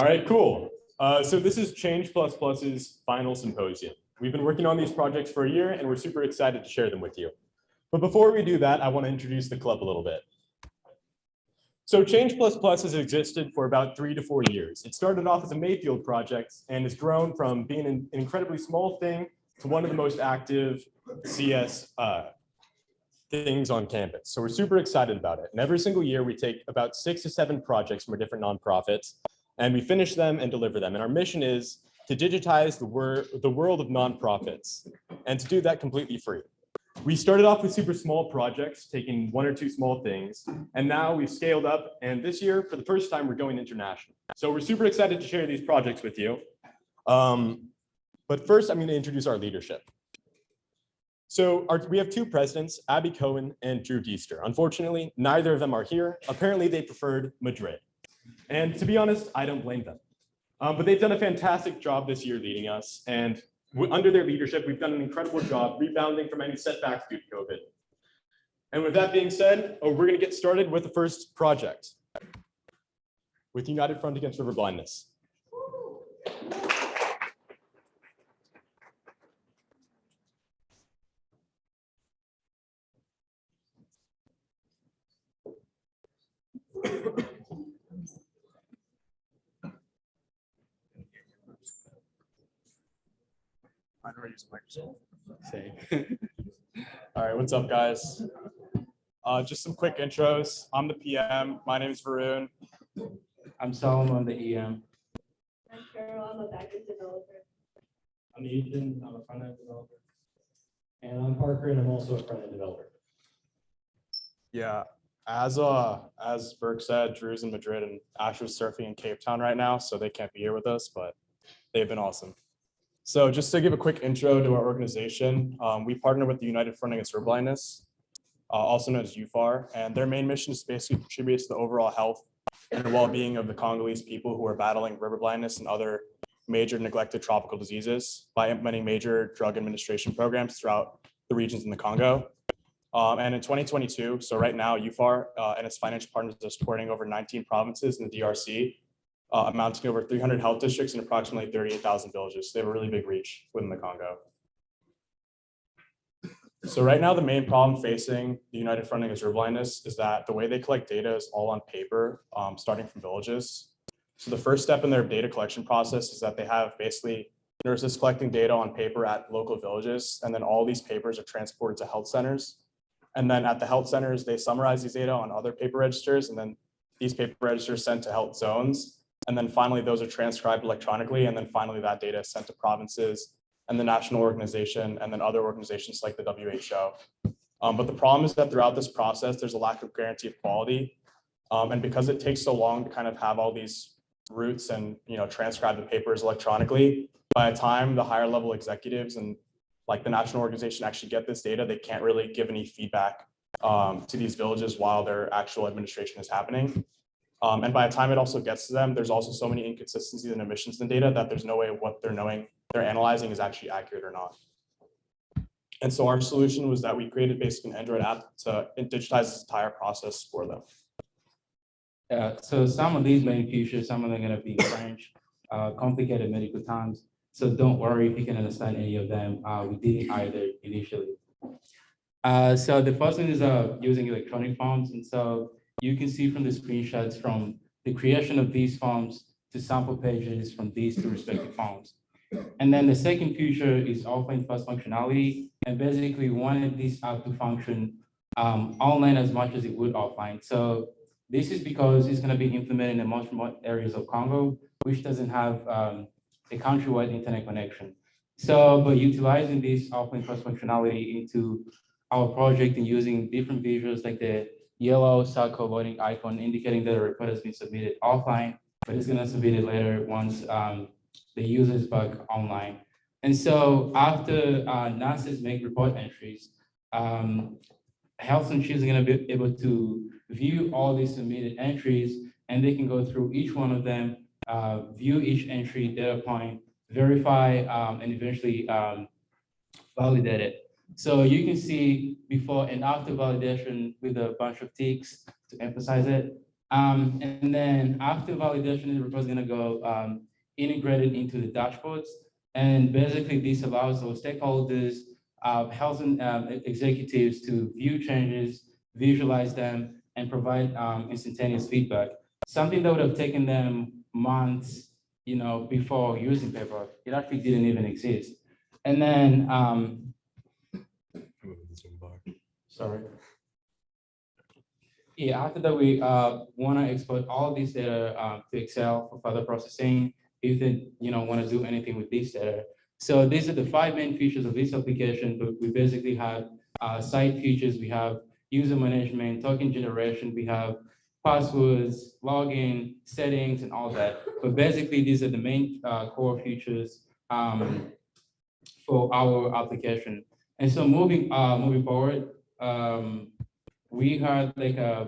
All right, cool. So this is Change++'s final symposium. We've been working on these projects for a year and we're super excited to share them with you. But before we do that, I want to introduce the club a little bit. So Change++ has existed for about 3 to 4 years. It started off as a Mayfield project and has grown from being an incredibly small thing to one of the most active CS things on campus. So we're super excited about it. And every single year we take about 6 to 7 projects from our different nonprofits and we finish them and deliver them. And our mission is to digitize the world of nonprofits and to do that completely free. We started off with super small projects, taking 1 or 2 small things, and now we've scaled up. And this year, for the first time, we're going international. So we're super excited to share these projects with you. But first, I'm going to introduce our leadership. So we have 2 presidents, Abby Cohen and Drew Deester. Unfortunately, neither of them are here. Apparently, they preferred Madrid. And to be honest, I don't blame them. But they've done a fantastic job this year leading us. And under their leadership, we've done an incredible job rebounding from any setbacks due to COVID. And with that being said, we're going to get started with the first project with United Front Against Riverblindness. I know I use Microsoft. All right, what's up, guys? Just some quick intros. I'm the PM. My name is Varun. I'm Solomon, I'm the EM. I'm Carol, I'm a backend developer. I'm Ethan, I'm a front-end developer. And I'm Parker, and I'm also a front-end developer. Yeah, as Burke said, Drew's in Madrid and Asher's surfing in Cape Town right now, so they can't be here with us, but they've been awesome. So just to give a quick intro to our organization, we partner with the United Front Against Riverblindness, also known as UFAR, and their main mission is to basically contribute to the overall health and well-being of the Congolese people who are battling river blindness and other major neglected tropical diseases by implementing major drug administration programs throughout the regions in the Congo. And in 2022, so right now, UFAR and its financial partners are supporting over 19 provinces in the DRC, amounting to over 300 health districts and approximately 38,000 villages. So they have a really big reach within the Congo. So right now, the main problem facing the United Front Against Riverblindness is that the way they collect data is all on paper, starting from villages. So the first step in their data collection process is that they have basically nurses collecting data on paper at local villages, and then all these papers are transported to health centers. And then at the health centers, they summarize these data on other paper registers, and then these paper registers sent to health zones. And then finally, those are transcribed electronically. And then finally, that data is sent to provinces and the national organization, and then other organizations like the WHO. But the problem is that throughout this process, there's a lack of guarantee of quality. And because it takes so long to kind of have all these routes and transcribe the papers electronically, by the time the higher level executives and like the national organization actually get this data, they can't really give any feedback to these villages while their actual administration is happening. And by the time it also gets to them, there's also so many inconsistencies and omissions in data that there's no way what they're analyzing is actually accurate or not. And so our solution was that we created basically an Android app to digitize this entire process for them. So some of these main features, some of them are going to be French, complicated medical terms. So don't worry if you can understand any of them. We didn't either initially. So the first one is using electronic forms. And so you can see from the screenshots from the creation of these forms to sample pages from these 2 respective forms. And then the second feature is offline first functionality. And basically we wanted this app to function online as much as it would offline. So this is because it's going to be implemented in much more areas of Congo, which doesn't have a countrywide internet connection. So by utilizing this offline first functionality into our project and using different visuals like the yellow circle loading icon indicating that a report has been submitted offline, but it's going to submit it later once the user is back online. And so after nurses make report entries, health centers are going to be able to view all these submitted entries, and they can go through each one of them, view each entry data point, verify, and eventually validate it. So you can see before and after validation with a bunch of ticks to emphasize it. And then after validation, the report is gonna go integrated into the dashboards. And basically this allows those stakeholders, health and executives to view changes, visualize them, and provide instantaneous feedback. Something that would have taken them months, before using paper, it actually didn't even exist. And then, sorry. Yeah, after that, we want to export all of these data to Excel for further processing if they want to do anything with this data. So these are the 5 main features of this application, but we basically have site features, we have user management, token generation, we have passwords, login, settings, and all that. But basically, these are the main core features for our application. And so moving forward, we had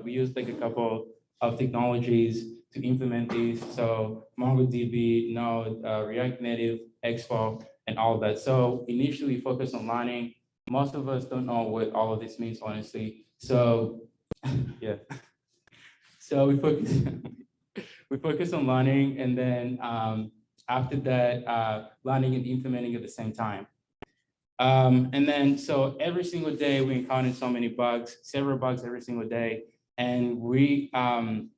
we used a couple of technologies to implement these. So MongoDB, Node, React Native, Expo, and all that. So initially focused on learning. Most of us don't know what all of this means, honestly. So yeah. So we focus on learning, and then after that, learning and implementing at the same time. And then, so every single day we encountered so many bugs, several bugs every single day. And we, some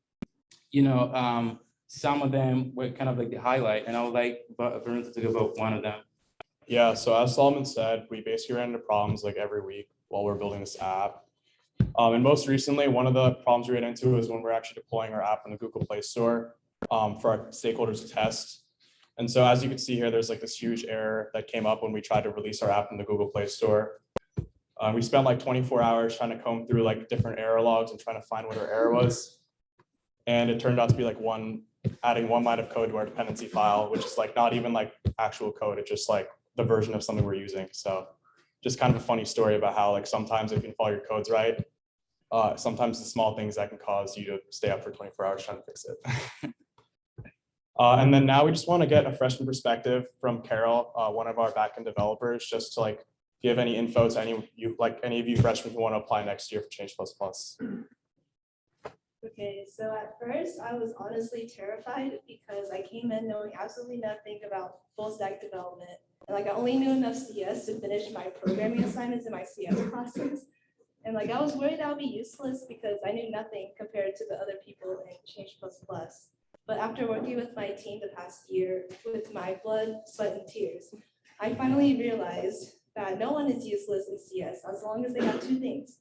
of them were kind of like the highlight, and I would like Varun to talk about one of them. Yeah, so as Solomon said, we basically ran into problems like every week while we're building this app. And most recently, one of the problems we ran into was when we're actually deploying our app in the Google Play Store for our stakeholders to test. And so as you can see here, there's like this huge error that came up when we tried to release our app in the Google Play Store. We spent like 24 hours trying to comb through like different error logs and trying to find what our error was. And it turned out to be like adding 1 line of code to our dependency file, which is like not even like actual code. It's just like the version of something we're using. So just kind of a funny story about how like sometimes if you can follow your codes right, sometimes the small things that can cause you to stay up for 24 hours trying to fix it. And then now we just want to get a freshman perspective from Carol, one of our backend developers, just to like, if you have any info to any of you freshmen who want to apply next year for Change++. Okay, so at first I was honestly terrified because I came in knowing absolutely nothing about full stack development. And like I only knew enough CS to finish my programming assignments in my CS classes. And like I was worried I would be useless because I knew nothing compared to the other people in Change++. But after working with my team the past year with my blood, sweat, and tears, I finally realized that no one is useless in CS as long as they have 2 things: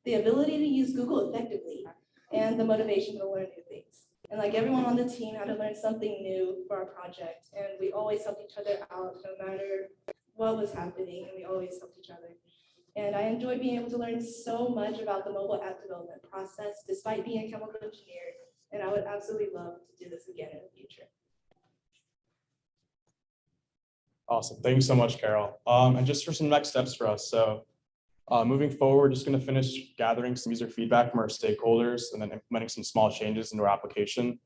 the ability to use Google effectively and the motivation to learn new things. And like everyone on the team had to learn something new for our project, and we always helped each other out no matter what was happening, and we always helped each other. And I enjoyed being able to learn so much about the mobile app development process despite being a chemical engineer. And I would absolutely love to do this again in the future. Awesome. Thank you so much, Carol. And just for some next steps for us. So moving forward, we're just going to finish gathering some user feedback from our stakeholders and then implementing some small changes into our application.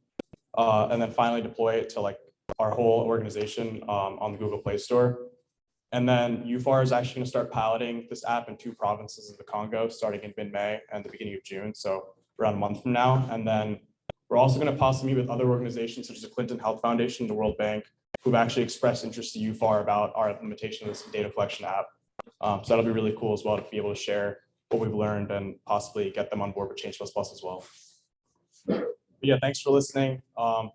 And then finally deploy it to like our whole organization on the Google Play Store. And then UFAR is actually going to start piloting this app in 2 provinces of the Congo, starting in mid-May and the beginning of June. So around a month from now. And then we're also going to possibly meet with other organizations such as the Clinton Health Foundation, the World Bank, who've actually expressed interest to UFAR about our implementation of this data collection app. So that'll be really cool as well to be able to share what we've learned and possibly get them on board with Change++ as well. But yeah, thanks for listening.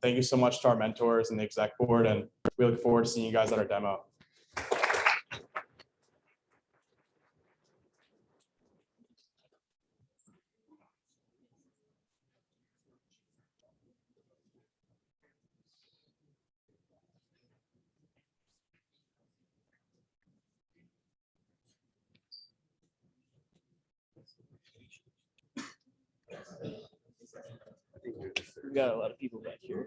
Thank you so much to our mentors and the exec board, and we look forward to seeing you guys at our demo. We got a lot of people back here.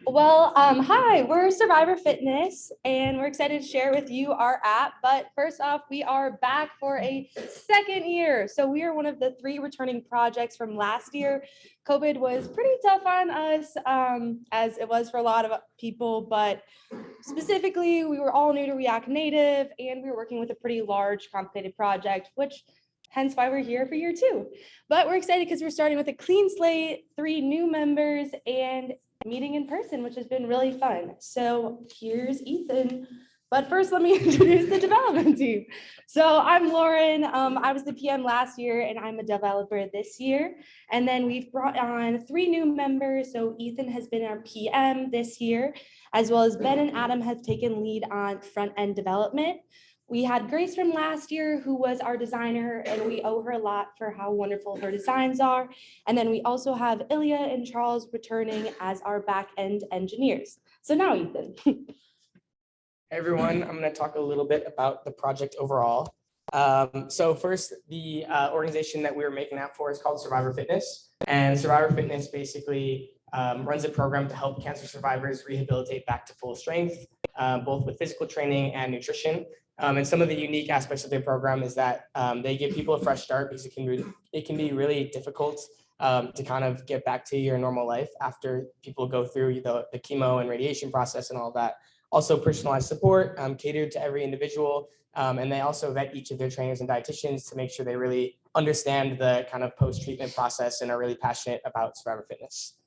Well, hi, we're Survivor Fitness, and we're excited to share with you our app. But first off, we are back for a 2nd year. So we are one of the 3 returning projects from last year. COVID was pretty tough on us, as it was for a lot of people, but specifically, we were all new to React Native, and we were working with a pretty large, complicated project, which hence why we're here for year 2. But we're excited because we're starting with a clean slate, 3 new members, and meeting in person, which has been really fun. So here's Ethan. But first, let me introduce the development team. So I'm Lauren. I was the PM last year, and I'm a developer this year. And then we've brought on 3 new members. So Ethan has been our PM this year, as well as Ben and Adam have taken lead on front-end development. We had Grace from last year, who was our designer, and we owe her a lot for how wonderful her designs are. And then we also have Ilya and Charles returning as our back-end engineers. So now, Ethan. Hey everyone, I'm going to talk a little bit about the project overall. So first, the organization that we were making that for is called Survivor Fitness. And Survivor Fitness basically runs a program to help cancer survivors rehabilitate back to full strength, both with physical training and nutrition. And some of the unique aspects of their program is that they give people a fresh start because it can be really difficult to kind of get back to your normal life after people go through the chemo and radiation process and all that. Also personalized support catered to every individual. And they also vet each of their trainers and dietitians to make sure they really understand the kind of post-treatment process and are really passionate about Survivor Fitness.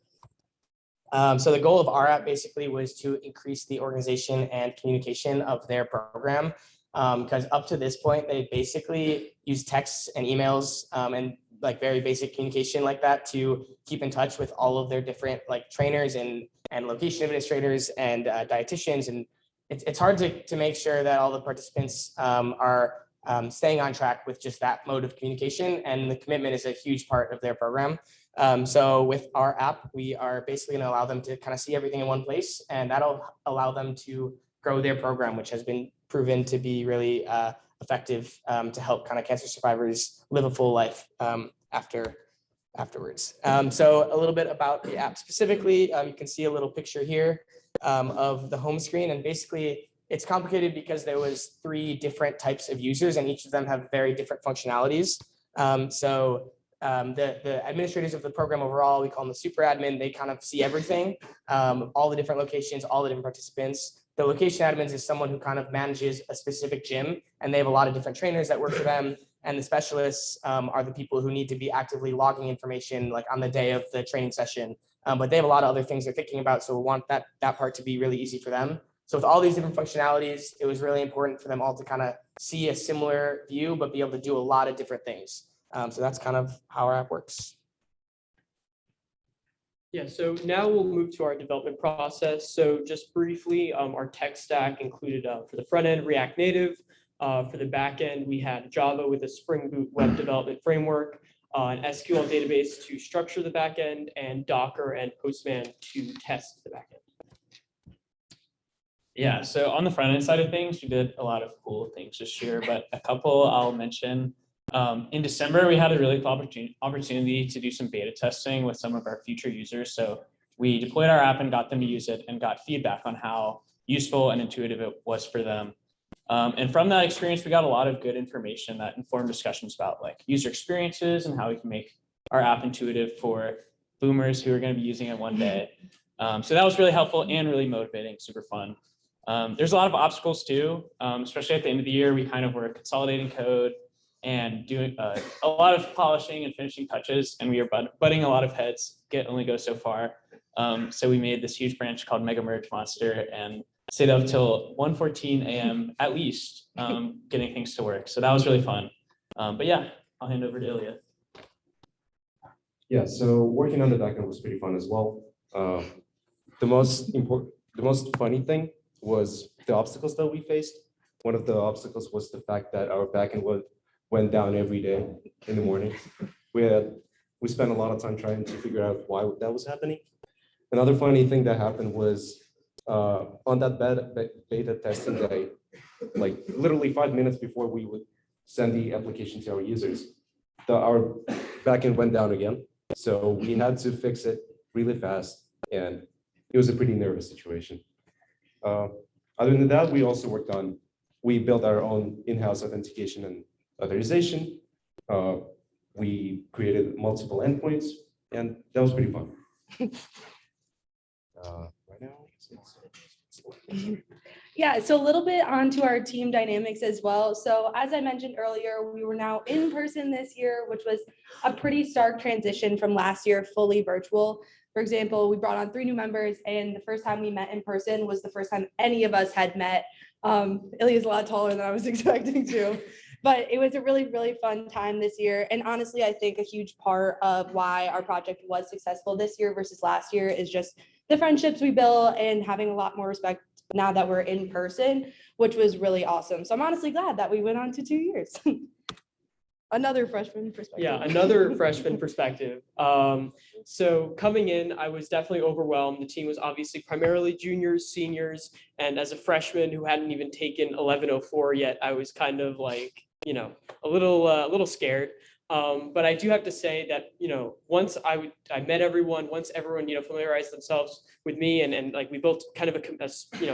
So the goal of our app basically was to increase the organization and communication of their program. Because up to this point, they basically use texts and emails and like very basic communication like that to keep in touch with all of their different like trainers and location administrators and dietitians. And it's hard to make sure that all the participants are staying on track with just that mode of communication. And the commitment is a huge part of their program. So with our app, we are basically going to allow them to kind of see everything in one place, and that'll allow them to grow their program, which has been proven to be really effective to help kind of cancer survivors live a full life afterwards. So a little bit about the app specifically, you can see a little picture here of the home screen, and basically it's complicated because there was 3 different types of users and each of them have very different functionalities. The administrators of the program overall, we call them the super admin, they kind of see everything, all the different locations, all the different participants. The location admins is someone who kind of manages a specific gym, and they have a lot of different trainers that work for them. And the specialists are the people who need to be actively logging information like on the day of the training session. But they have a lot of other things they're thinking about, so we want that part to be really easy for them. So with all these different functionalities, it was really important for them all to kind of see a similar view, but be able to do a lot of different things. So that's kind of how our app works. Yeah, so now we'll move to our development process. So just briefly, our tech stack included for the front end, React Native. For the back end, we had Java with a Spring Boot web development framework, an SQL database to structure the back end, and Docker and Postman to test the back end. Yeah, so on the front end side of things, we did a lot of cool things this year, but a couple I'll mention. In December, we had a really cool opportunity to do some beta testing with some of our future users. So we deployed our app and got them to use it and got feedback on how useful and intuitive it was for them. And from that experience, we got a lot of good information that informed discussions about like user experiences and how we can make our app intuitive for boomers who are going to be using it one day. So that was really helpful and really motivating, super fun. There's a lot of obstacles too, especially at the end of the year. We kind of were consolidating code and doing a lot of polishing and finishing touches, and we were butting a lot of heads. Git only goes so far. So we made this huge branch called Mega Merge Monster and stayed up till 1:14 a.m. at least, getting things to work. So that was really fun. But yeah, I'll hand over to Ilya. Yeah, so working on the backend was pretty fun as well. The most funny thing was the obstacles that we faced. One of the obstacles was the fact that our backend went down every day in the morning. We spent a lot of time trying to figure out why that was happening. Another funny thing that happened was on that beta testing day, like literally 5 minutes before we would send the application to our users, our backend went down again. So we had to fix it really fast, and it was a pretty nervous situation. Other than that, we built our own in-house authentication and authorization. We created multiple endpoints, and that was pretty fun. Right now, Yeah, so a little bit onto our team dynamics as well. So as I mentioned earlier, we were now in person this year, which was a pretty stark transition from last year, fully virtual. For example, we brought on 3 new members, and the first time we met in person was the first time any of us had met. Ilya's a lot taller than I was expecting to, but it was a really, really fun time this year. And honestly, I think a huge part of why our project was successful this year versus last year is just the friendships we built and having a lot more respect now that we're in person, which was really awesome. So I'm honestly glad that we went on to 2 years. Another freshman perspective. Yeah, another freshman perspective. So coming in, I was definitely overwhelmed. The team was obviously primarily juniors, seniors, and as a freshman who hadn't even taken 1104 yet, I was kind of like, you know, a little scared. But I do have to say that, you know, once I met everyone, once everyone, you know, familiarized themselves with me and like we built kind of a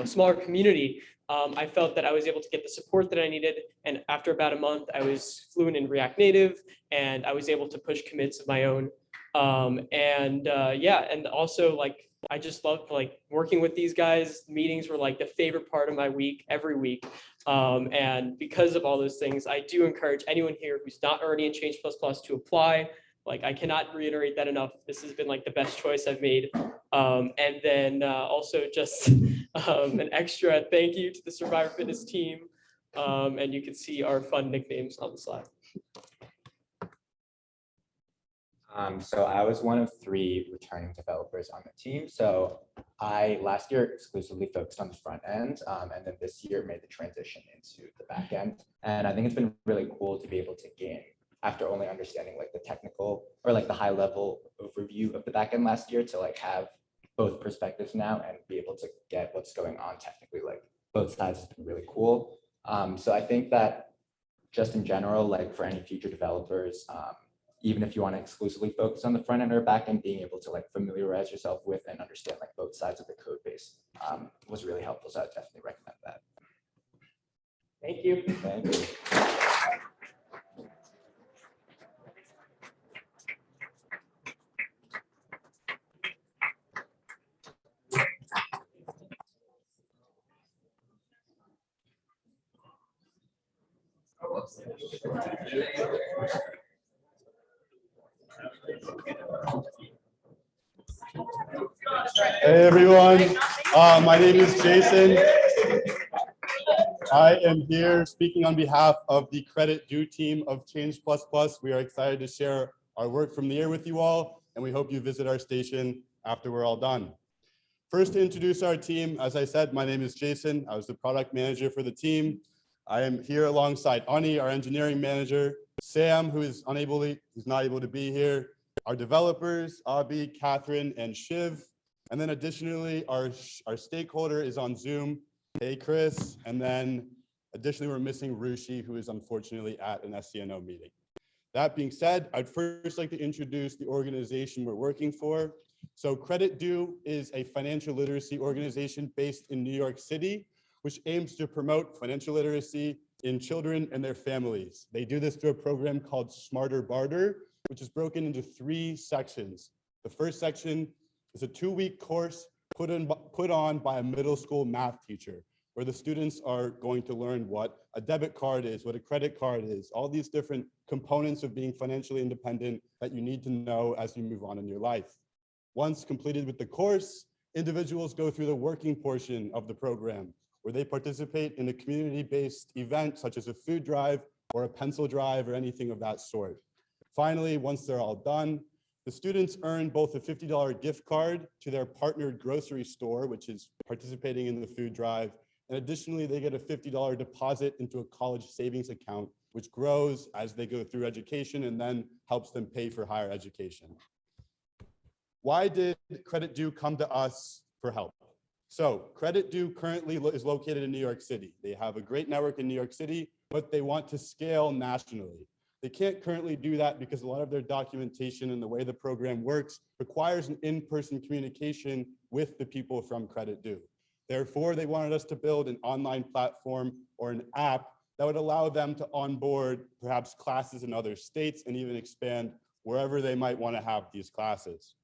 smaller community, I felt that I was able to get the support that I needed. And after about a month, I was fluent in React Native and I was able to push commits of my own. Yeah, and also like, I just loved like working with these guys. Meetings were like the favorite part of my week, every week. And because of all those things, I do encourage anyone here who's not already in Change++ to apply. Like I cannot reiterate that enough. This has been like the best choice I've made. And then also just an extra thank you to the Survivor Fitness team. And you can see our fun nicknames on the slide. So I was one of 3 returning developers on the team. So I last year exclusively focused on the front end, and then this year made the transition into the back end. And I think it's been really cool to be able to gain, after only understanding like the technical or like the high level overview of the back end last year, to like have both perspectives now and be able to get what's going on technically. Like both sides has been really cool. So I think that just in general, like for any future developers, even if you want to exclusively focus on the front end or back end, being able to like familiarize yourself with and understand like both sides of the code base was really helpful. So I definitely recommend that. Thank you. Thank you. Hey everyone, my name is Jason. I am here speaking on behalf of the Credit Due team of Change++. We are excited to share our work from the year with you all, and we hope you visit our station after we're all done. First, to introduce our team, as I said, my name is Jason. I was the product manager for the team. I am here alongside Ani, our engineering manager, Sam, who's not able to be here, our developers, Abhi, Catherine, and Shiv. And then additionally, our stakeholder is on Zoom. Hey, Chris. And then additionally, we're missing Rushi, who is unfortunately at an SCNO meeting. That being said, I'd first like to introduce the organization we're working for. So Credit Due is a financial literacy organization based in New York City, which aims to promote financial literacy in children and their families. They do this through a program called Smarter Barter, which is broken into 3 sections. The first section is a 2-week course put on by a middle school math teacher, where the students are going to learn what a debit card is, what a credit card is, all these different components of being financially independent that you need to know as you move on in your life. Once completed with the course, individuals go through the working portion of the program, where they participate in a community-based event such as a food drive or a pencil drive or anything of that sort. Finally, once they're all done, the students earn both a $50 gift card to their partnered grocery store, which is participating in the food drive, and additionally, they get a $50 deposit into a college savings account, which grows as they go through education and then helps them pay for higher education. Why did Credit Due come to us for help? So Credit Due currently is located in New York City. They have a great network in New York City, but they want to scale nationally. They can't currently do that because a lot of their documentation and the way the program works requires an in-person communication with the people from Credit Due. Therefore, they wanted us to build an online platform or an app that would allow them to onboard perhaps classes in other states and even expand wherever they might want to have these classes.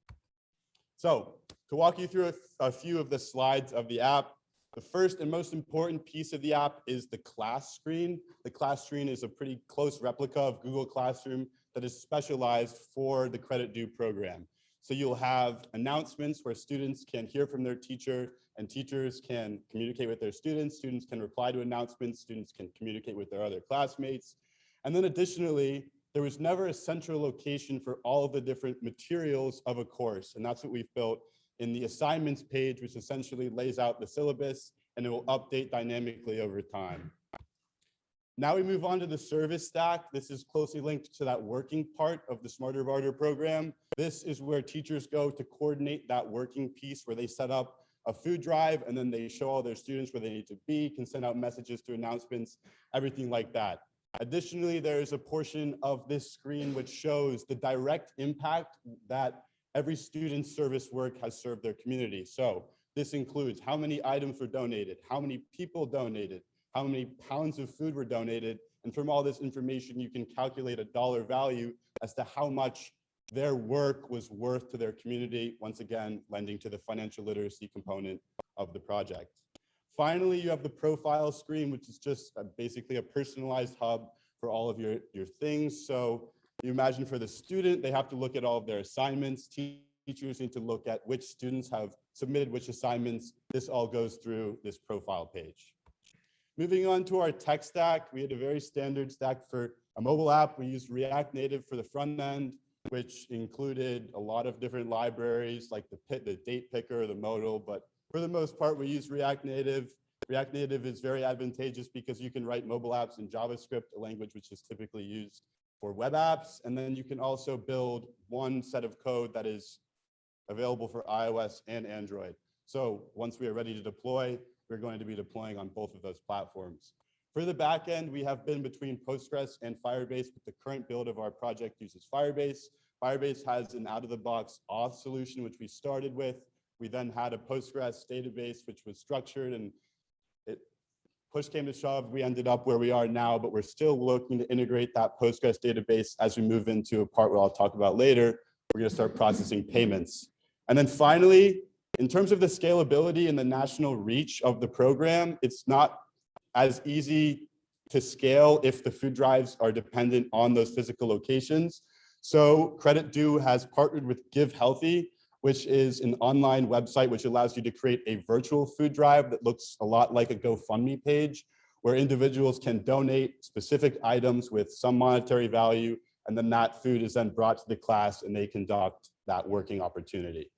So To walk you through a few of the slides of the app, the first and most important piece of the app is the class screen. The class screen is a pretty close replica of Google Classroom that is specialized for the credit due program. So you'll have announcements where students can hear from their teacher and teachers can communicate with their students. Students can reply to announcements. Students can communicate with their other classmates. And then additionally, there was never a central location for all of the different materials of a course. And that's what we've built in the assignments page, which essentially lays out the syllabus and it will update dynamically over time. Now we move on to the service stack. This is closely linked to that working part of the Smarter Barter program. This is where teachers go to coordinate that working piece where they set up a food drive and then they show all their students where they need to be, can send out messages to announcements, everything like that. Additionally, there is a portion of this screen which shows the direct impact that every student's service work has served their community. So this includes how many items were donated, how many people donated, how many pounds of food were donated. And from all this information, you can calculate a dollar value as to how much their work was worth to their community, once again, lending to the financial literacy component of the project. Finally, you have the profile screen, which is just basically a personalized hub for all of your things. So you imagine for the student, they have to look at all of their assignments. Teachers need to look at which students have submitted which assignments. This all goes through this profile page. Moving on to our tech stack, we had a very standard stack for a mobile app. We used React Native for the front end, which included a lot of different libraries like the date picker, the modal, but for the most part, we use React Native. React Native is very advantageous because you can write mobile apps in JavaScript, a language which is typically used for web apps. And then you can also build one set of code that is available for iOS and Android. So once we are ready to deploy, we're going to be deploying on both of those platforms. For the backend, we have been between Postgres and Firebase, but the current build of our project uses Firebase. Firebase has an out-of-the-box auth solution, which we started with. We then had a Postgres database, which was structured, and push came to shove. We ended up where we are now, but we're still looking to integrate that Postgres database as we move into a part where I'll talk about later. We're going to start processing payments. And then finally, in terms of the scalability and the national reach of the program, it's not as easy to scale if the food drives are dependent on those physical locations. So Credit Due has partnered with Give Healthy, which is an online website which allows you to create a virtual food drive that looks a lot like a GoFundMe page, where individuals can donate specific items with some monetary value, and then that food is then brought to the class and they conduct that working opportunity.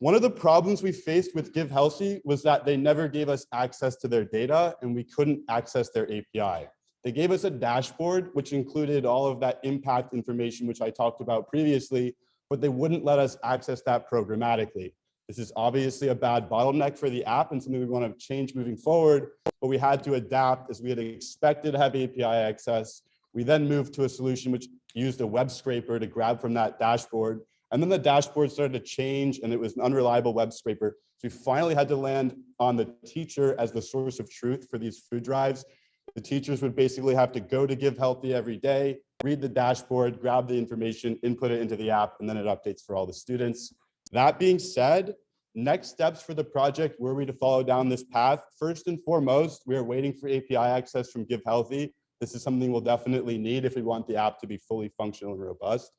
One of the problems we faced with Give Healthy was that they never gave us access to their data and we couldn't access their API. They gave us a dashboard, which included all of that impact information, which I talked about previously, but they wouldn't let us access that programmatically. This is obviously a bad bottleneck for the app and something we want to change moving forward, but we had to adapt as we had expected to have API access. We then moved to a solution which used a web scraper to grab from that dashboard. And then the dashboard started to change and it was an unreliable web scraper. So we finally had to land on the teacher as the source of truth for these food drives. The teachers would basically have to go to Give Healthy every day, read the dashboard, grab the information, input it into the app, and then it updates for all the students. That being said, next steps for the project were we to follow down this path. First and foremost, we are waiting for API access from Give Healthy. This is something we'll definitely need if we want the app to be fully functional and robust.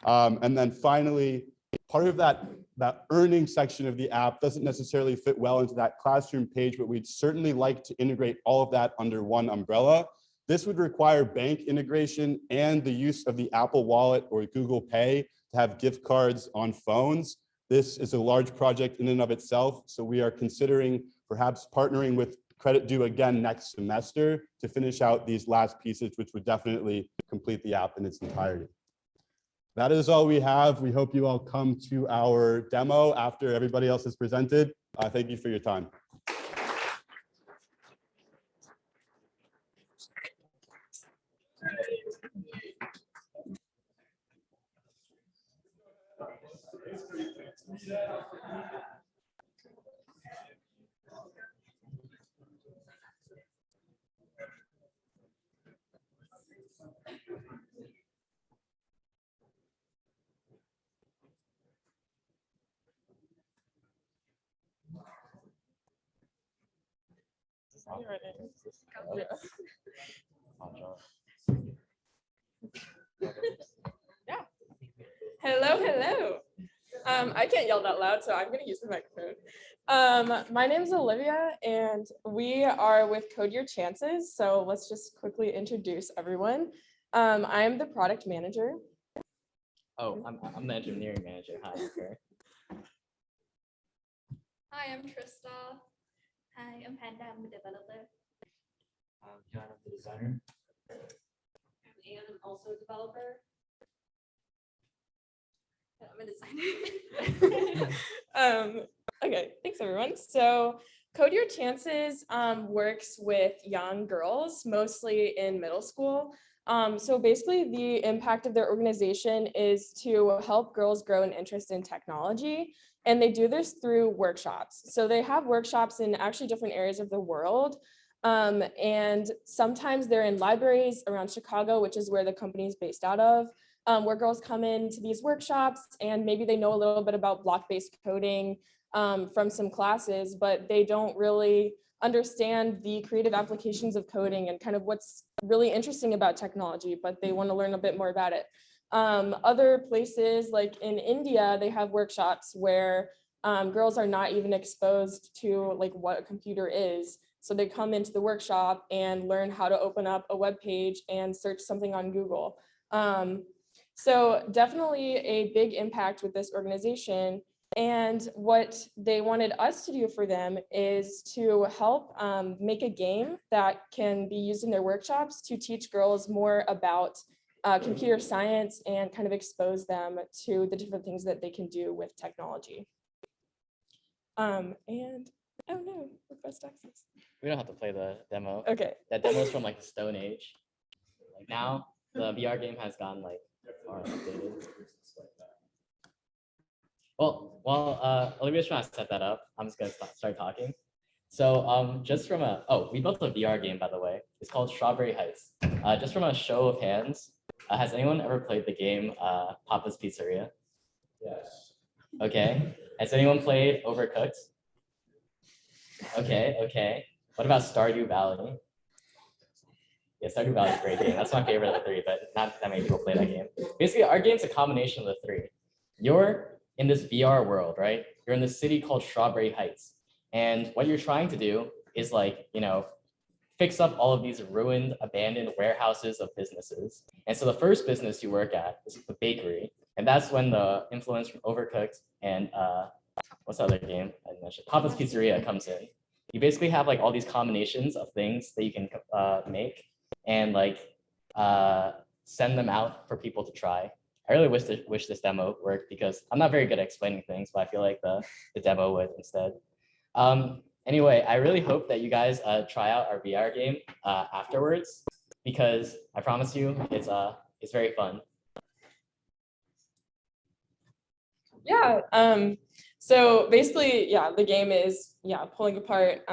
And then finally, part of that earning section of the app doesn't necessarily fit well into that classroom page, but we'd certainly like to integrate all of that under one umbrella. This would require bank integration and the use of the Apple Wallet or Google Pay to have gift cards on phones. This is a large project in and of itself, so we are considering perhaps partnering with Credit Due again next semester to finish out these last pieces, which would definitely complete the app in its entirety. That is all we have. We hope you all come to our demo after everybody else has presented. Thank you for your time. Hello, hello. I can't yell that loud, so I'm gonna use the microphone. My name is Olivia, and we are with Code Your Chances. So let's just quickly introduce everyone. I am the product manager. Oh, I'm the engineering manager. Hi, I'm Kurt. Hi, I'm Trista. Hi, I'm Panda. I'm a developer. John, I'm the designer. I'm Anne. I'm also a developer. I'm a designer. Okay, thanks everyone. So Code Your Chances works with young girls, mostly in middle school. So basically the impact of their organization is to help girls grow an interest in technology. And they do this through workshops. So they have workshops in actually different areas of the world. And sometimes they're in libraries around Chicago, which is where the company is based out of, where girls come into these workshops and maybe they know a little bit about block-based coding from some classes, but they don't really understand the creative applications of coding and kind of what's really interesting about technology, but they want to learn a bit more about it. Other places like in India, they have workshops where girls are not even exposed to like what a computer is. So they come into the workshop and learn how to open up a web page and search something on Google. So definitely a big impact with this organization. And what they wanted us to do for them is to help make a game that can be used in their workshops to teach girls more about computer science and kind of expose them to the different things that they can do with technology. And oh no, request access. We don't have to play the demo. Okay. That demo is from like the Stone Age. Like now, the VR game has gone like far updated. Well, while Olivia's trying to set that up, I'm just gonna start talking. So just from we built a VR game, by the way. It's called Strawberry Heights. Just from a show of hands, has anyone ever played the game Papa's Pizzeria? Yes. Okay. Has anyone played Overcooked? Okay. What about Stardew Valley? Yeah, Stardew Valley is a great game. That's my favorite of the three, but not that many people play that game. Basically, our game's a combination of the three. You're in this VR world, right? You're in this city called Strawberry Heights. And what you're trying to do is like, fix up all of these ruined, abandoned warehouses of businesses. And so the first business you work at is the bakery. And that's when the influence from Overcooked and what's the other game I mentioned? Papa's Pizzeria comes in. You basically have like all these combinations of things that you can make and like send them out for people to try. I really wish this demo worked because I'm not very good at explaining things, but I feel like the demo would instead. Anyway, I really hope that you guys try out our VR game afterwards because I promise you it's very fun. Yeah. So basically, yeah, the game is pulling apart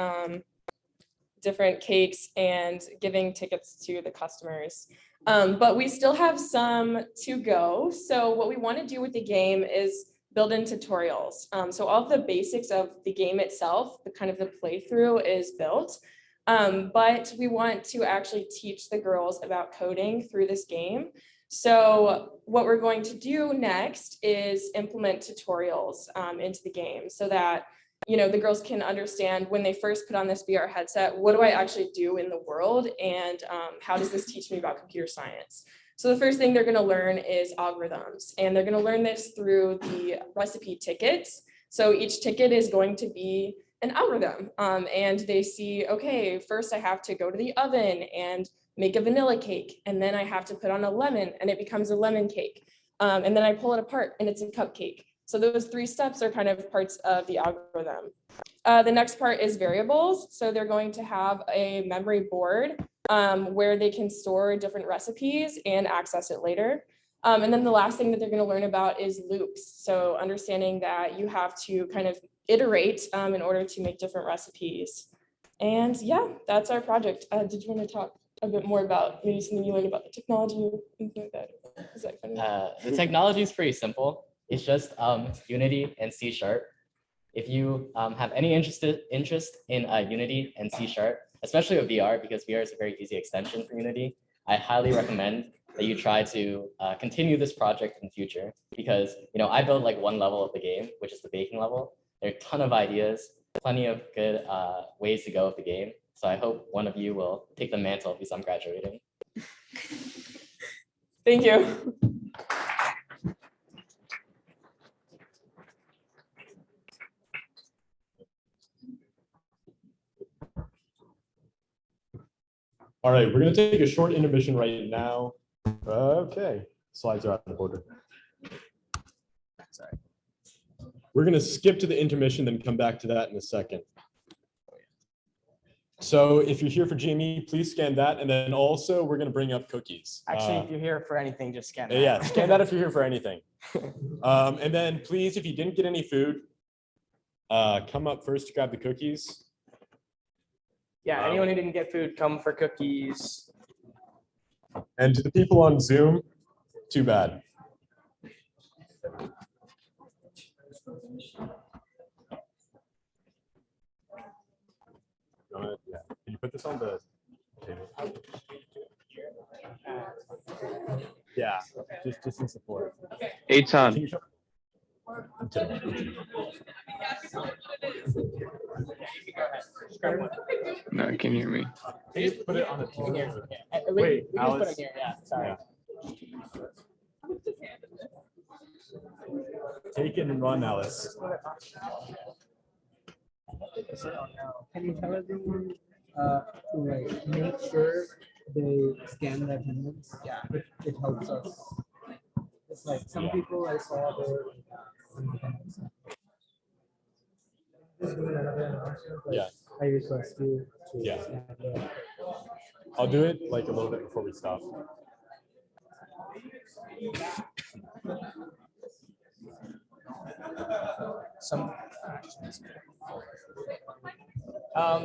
different cakes and giving tickets to the customers. But we still have some to go. So what we want to do with the game is build in tutorials. So all of the basics of the game itself, the kind of the playthrough is built. But we want to actually teach the girls about coding through this game. So what we're going to do next is implement tutorials into the game so that the girls can understand when they first put on this VR headset, what do I actually do in the world and how does this teach me about computer science? So the first thing they're going to learn is algorithms, and they're going to learn this through the recipe tickets. So each ticket is going to be an algorithm, and they see, okay, first I have to go to the oven and make a vanilla cake, and then I have to put on a lemon and it becomes a lemon cake. And then I pull it apart and it's a cupcake. So those 3 steps are kind of parts of the algorithm. The next part is variables. So they're going to have a memory board where they can store different recipes and access it later. And then the last thing that they're going to learn about is loops. So understanding that you have to kind of iterate in order to make different recipes. And yeah, that's our project. Did you want to talk a bit more about maybe something you learned about the technology or anything like that? Is that kind of... The technology is pretty simple. It's just Unity and C#. If you have any interest in Unity and C#, especially with VR, because VR is a very easy extension for Unity. I highly recommend that you try to continue this project in the future, because I built like one level of the game, which is the baking level. There are a ton of ideas, plenty of good ways to go with the game. So I hope one of you will take the mantle because I'm graduating. Thank you. All right, we're gonna take a short intermission right now. Okay, slides are out of order. Sorry. We're gonna skip to the intermission, then come back to that in a second. So if you're here for GME, please scan that. And then also we're gonna bring up cookies. Actually, if you're here for anything, just scan that. Yeah, scan that if you're here for anything. And then please, if you didn't get any food, come up first to grab the cookies. Yeah, anyone who didn't get food, come for cookies. And to the people on Zoom, too bad. Yeah. Can you put this on the table? Yeah, just in support. Eitan. No, can you hear me? Put it on the table. Wait, Alice. Put it here. Yeah, sorry. Take it and run, Alice. Can you tell everyone to like make sure they scan their attendance? Yeah, it helps us. It's like some people I saw they were Yeah. I request you to Yeah. scan their. I'll do it like a little bit before we stop.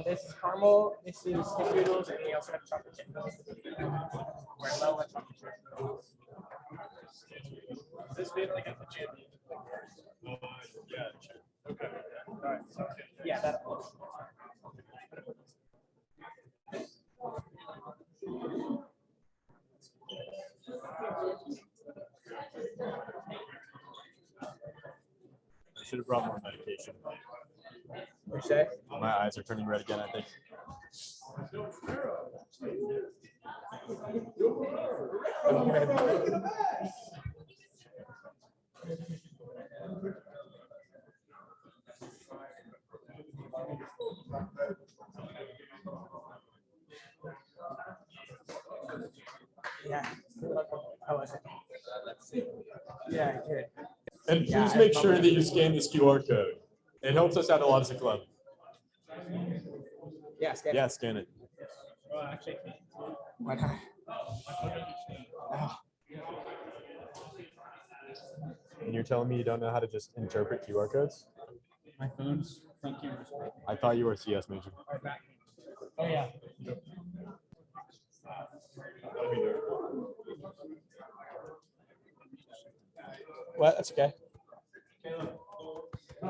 This is caramel, this is snickerdoodles, and we also have chocolate chip. We're low on chocolate chip. Is this like at the gym? Yeah. Okay. All right. Yeah, that. I should have brought more medication. What'd you say? My eyes are turning red again, I think. Yeah. How was it? Yeah, good. And please make sure that you scan this QR code. It helps us out a lot as a club. Yeah, scan it. Yeah, scan it. Why not? Oh. And you're telling me you don't know how to just interpret QR codes? My phone's front camera's right. I thought you were a CS major. Oh yeah. What? That's okay. I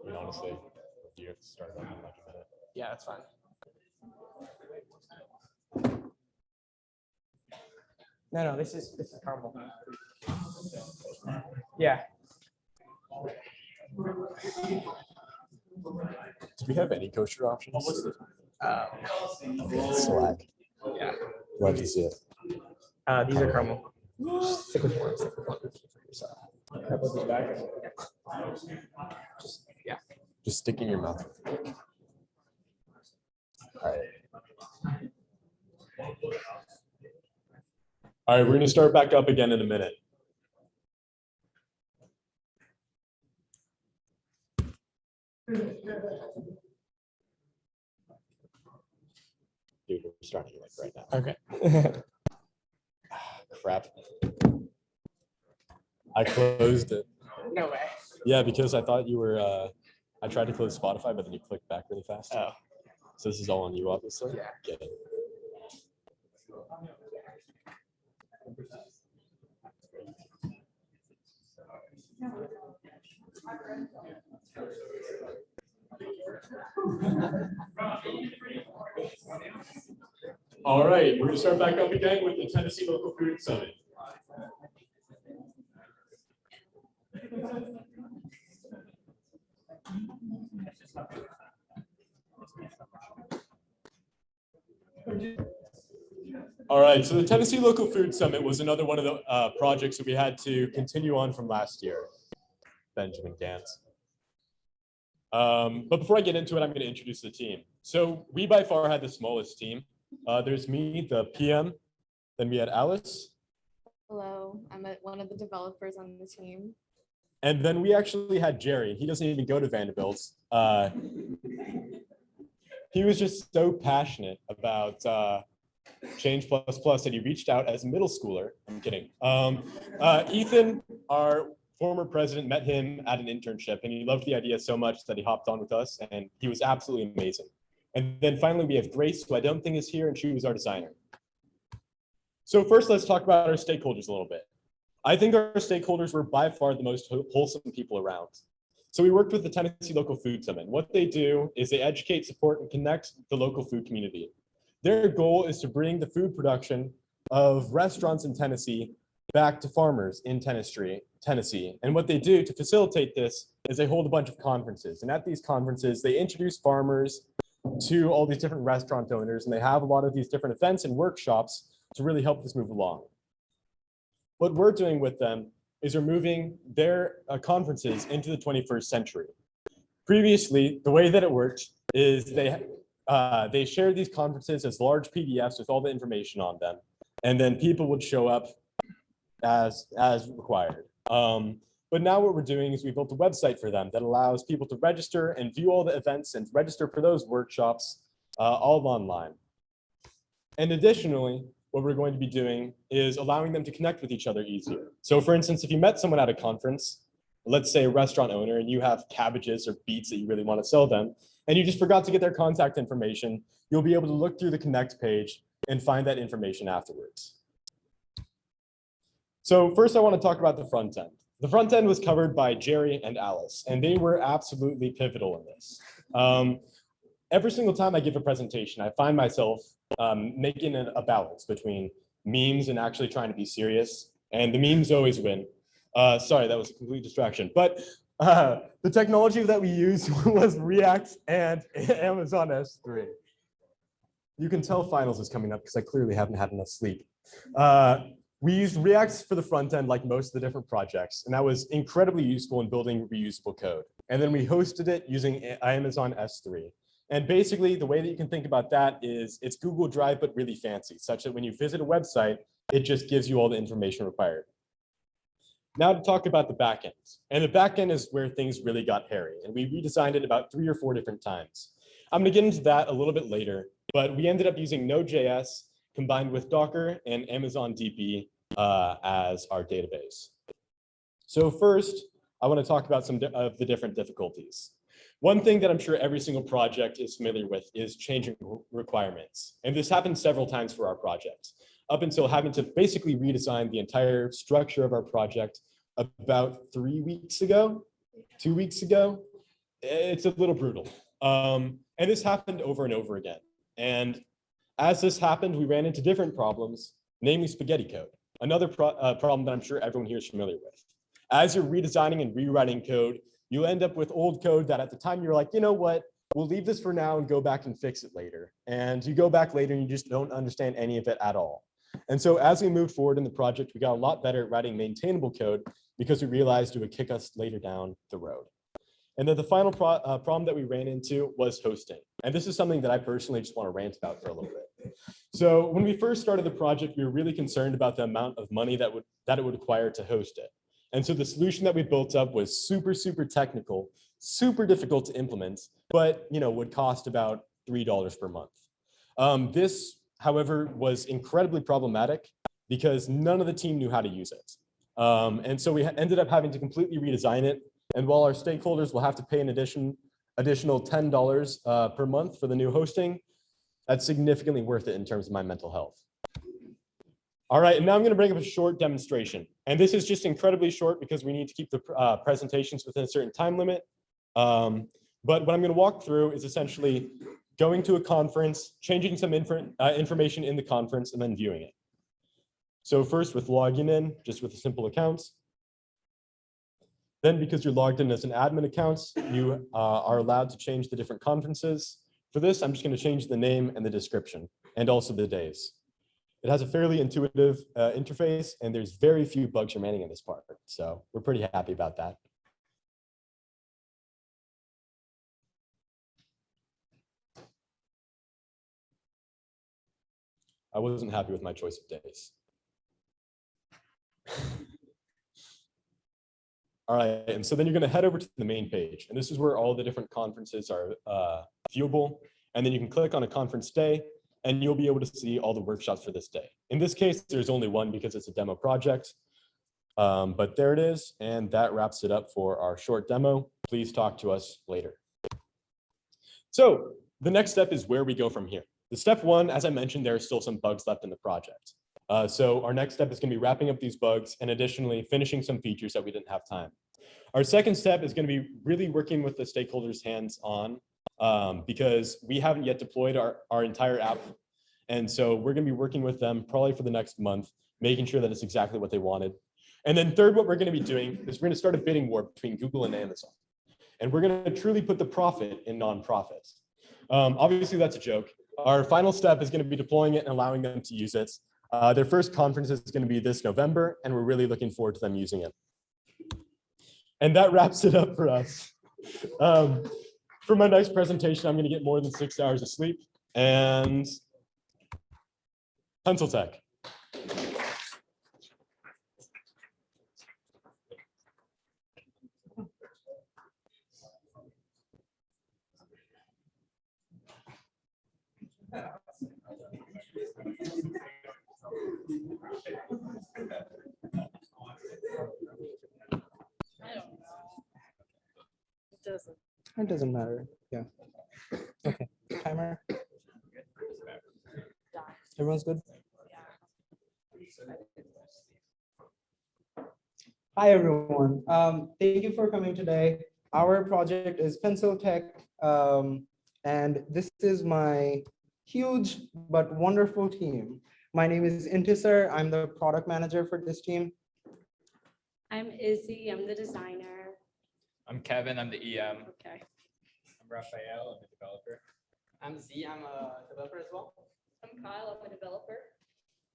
mean, honestly, you have to start on in like a minute. Yeah, that's fine. No, this is caramel. Yeah. Do we have any kosher options? Slack. Yeah. Why'd you see it? These are caramel. Stick with one. Stick with one cookie for yourself. How about these back? Yeah. Just stick in your mouth. All right. All right, we're going to start back up again in a minute. Dude, we're starting like right now. Okay. Crap. I closed it. No way. Yeah, because I thought you were, I tried to close Spotify, but then you clicked back really fast. Oh. So this is all on you, obviously? Yeah. Get it. All right, we're gonna start back up again with the Tennessee Local Food Summit. All right, so the Tennessee Local Food Summit was another one of the projects that we had to continue on from last year. Benjamin Gantz. But before I get into it, I'm going to introduce the team. So we by far had the smallest team. There's me, the PM, then we had Alice. Hello, I'm one of the developers on the team. And then we actually had Jerry. He doesn't even go to Vanderbilt. He was just so passionate about Change++ that he reached out as a middle schooler. I'm kidding. Ethan, our former president, met him at an internship and he loved the idea so much that he hopped on with us and he was absolutely amazing. And then finally we have Grace, who I don't think is here, and she was our designer. So first, let's talk about our stakeholders a little bit. I think our stakeholders were by far the most wholesome people around. So we worked with the Tennessee Local Food Summit. What they do is they educate, support, and connect the local food community. Their goal is to bring the food production of restaurants in Tennessee back to farmers in Tennessee. And what they do to facilitate this is they hold a bunch of conferences. And at these conferences, they introduce farmers to all these different restaurant owners, and they have a lot of these different events and workshops to really help this move along. What we're doing with them is we're moving their conferences into the 21st century. Previously, the way that it worked is they shared these conferences as large PDFs with all the information on them, and then people would show up as required. But now what we're doing is we built a website for them that allows people to register and view all the events and register for those workshops all online. And additionally, what we're going to be doing is allowing them to connect with each other easier. So for instance, if you met someone at a conference, let's say a restaurant owner, and you have cabbages or beets that you really want to sell them, and you just forgot to get their contact information, you'll be able to look through the Connect page and find that information afterwards. So first I want to talk about the front end. The front end was covered by Jerry and Alice, and they were absolutely pivotal in this. Every single time I give a presentation, I find myself making a balance between memes and actually trying to be serious, and the memes always win. Sorry, that was a complete distraction, but the technology that we used was React and Amazon S3. You can tell finals is coming up because I clearly haven't had enough sleep. We used React for the front end like most of the different projects, and that was incredibly useful in building reusable code. And then we hosted it using Amazon S3. And basically, the way that you can think about that is it's Google Drive, but really fancy, such that when you visit a website, it just gives you all the information required. Now to talk about the backend. And the backend is where things really got hairy, and we redesigned it about 3 or 4 different times. I'm gonna get into that a little bit later, but we ended up using Node.js combined with Docker and Amazon DB as our database. So first, I want to talk about some of the different difficulties. One thing that I'm sure every single project is familiar with is changing requirements. And this happened several times for our project, up until having to basically redesign the entire structure of our project about 3 weeks ago, 2 weeks ago. It's a little brutal. And this happened over and over again. And as this happened, we ran into different problems, namely spaghetti code, another problem that I'm sure everyone here is familiar with. As you're redesigning and rewriting code, you end up with old code that at the time you're like, you know what, we'll leave this for now and go back and fix it later. And you go back later and you just don't understand any of it at all. And so as we moved forward in the project, we got a lot better at writing maintainable code because we realized it would kick us later down the road. And then the final problem that we ran into was hosting. And this is something that I personally just want to rant about for a little bit. So when we first started the project, we were really concerned about the amount of money that it would require to host it. And so the solution that we built up was super, super technical, super difficult to implement, but would cost about $3 per month. This, however, was incredibly problematic because none of the team knew how to use it. And so we ended up having to completely redesign it. And while our stakeholders will have to pay an additional $10 per month for the new hosting, that's significantly worth it in terms of my mental health. All right, and now I'm going to bring up a short demonstration. And this is just incredibly short because we need to keep the presentations within a certain time limit. But what I'm going to walk through is essentially going to a conference, changing some information in the conference, and then viewing it. So first with logging in, just with a simple account. Then because you're logged in as an admin account, you are allowed to change the different conferences. For this, I'm just going to change the name and the description, and also the days. It has a fairly intuitive interface, and there's very few bugs remaining in this part. So we're pretty happy about that. I wasn't happy with my choice of days. All right, and so then you're going to head over to the main page, and this is where all the different conferences are viewable. And then you can click on a conference day, and you'll be able to see all the workshops for this day. In this case, there's only one because it's a demo project, but there it is, and that wraps it up for our short demo. Please talk to us later. So the next step is where we go from here. The step one, as I mentioned, there are still some bugs left in the project. So our next step is going to be wrapping up these bugs and additionally finishing some features that we didn't have time. Our second step is going to be really working with the stakeholders hands-on because we haven't yet deployed our entire app. And so we're going to be working with them probably for the next month, making sure that it's exactly what they wanted. And then third, what we're going to be doing is we're going to start a bidding war between Google and Amazon. And we're going to truly put the profit in nonprofits. Obviously, that's a joke. Our final step is going to be deploying it and allowing them to use it. Their first conference is going to be this November, and we're really looking forward to them using it. And that wraps it up for us. For my next presentation, I'm going to get more than 6 hours of sleep and pencil tech. It doesn't matter. Yeah. Okay. Timer. Everyone's good? Hi, everyone. Thank you for coming today. Our project is Pencil Tech, and this is my huge but wonderful team. My name is Intisar. I'm the product manager for this team. I'm Izzy, I'm the designer. I'm Kevin, I'm the EM. Okay. I'm Raphael, I'm a developer. I'm Z, I'm a developer as well. I'm Kyle, I'm a developer.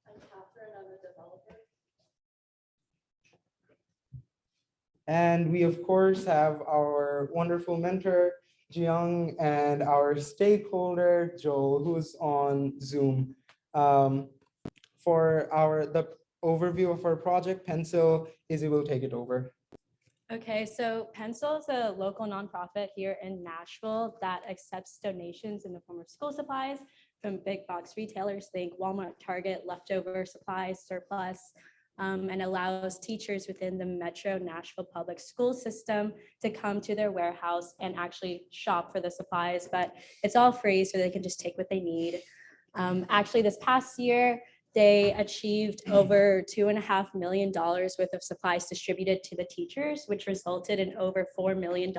I'm Catherine, I'm a developer. And we, of course, have our wonderful mentor, Jiyoung, and our stakeholder, Joel, who's on Zoom. For the overview of our project, Pencil, Izzy will take it over. Okay, so Pencil is a local nonprofit here in Nashville that accepts donations in the form of school supplies from big box retailers, think Walmart, Target, leftover supplies, surplus, and allows teachers within the Metro Nashville public school system to come to their warehouse and actually shop for the supplies, but it's all free so they can just take what they need. Actually, this past year, they achieved over $2.5 million worth of supplies distributed to the teachers, which resulted in over $4 million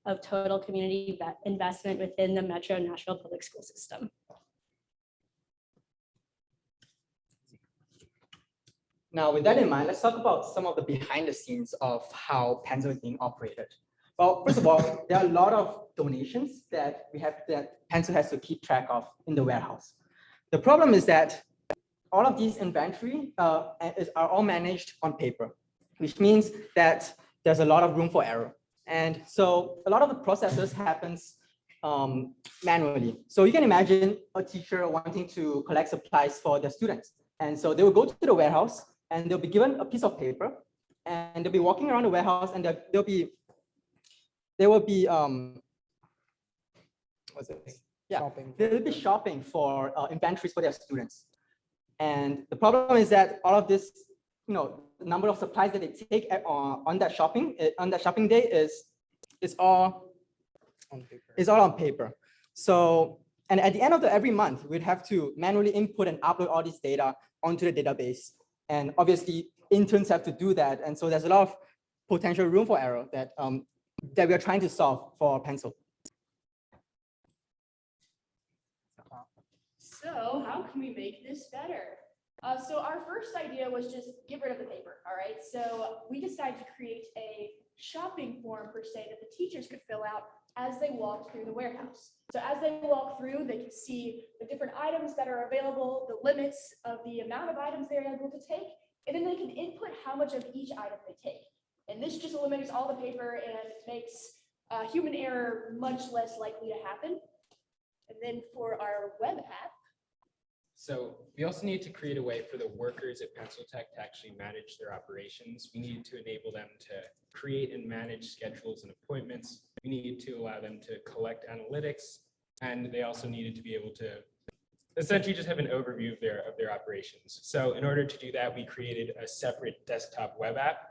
of total community investment within the Metro Nashville public school system. Now, with that in mind, let's talk about some of the behind the scenes of how Pencil is being operated. Well, first of all, there are a lot of donations that Pencil has to keep track of in the warehouse. The problem is that all of these inventory are all managed on paper, which means that there's a lot of room for error. And so a lot of the processes happens manually. So you can imagine a teacher wanting to collect supplies for their students. And so they will go to the warehouse and they'll be given a piece of paper and they'll be walking around the warehouse and they will be shopping for inventories for their students. And the problem is that all of this, the number of supplies that they take on that shopping day is all on paper. So, and at the end of every month, we'd have to manually input and upload all this data onto the database. And obviously, interns have to do that. And so there's a lot of potential room for error that we are trying to solve for Pencil. So how can we make this better? So our first idea was just get rid of the paper, all right? So we decided to create a shopping form per se that the teachers could fill out as they walked through the warehouse. So as they walk through, they can see the different items that are available, the limits of the amount of items they're able to take, and then they can input how much of each item they take. And this just eliminates all the paper and makes human error much less likely to happen. And then for our web app, So we also need to create a way for the workers at Pencil Tech to actually manage their operations. We need to enable them to create and manage schedules and appointments. We needed to allow them to collect analytics, and they also needed to be able to essentially just have an overview of their operations. So in order to do that, we created a separate desktop web app.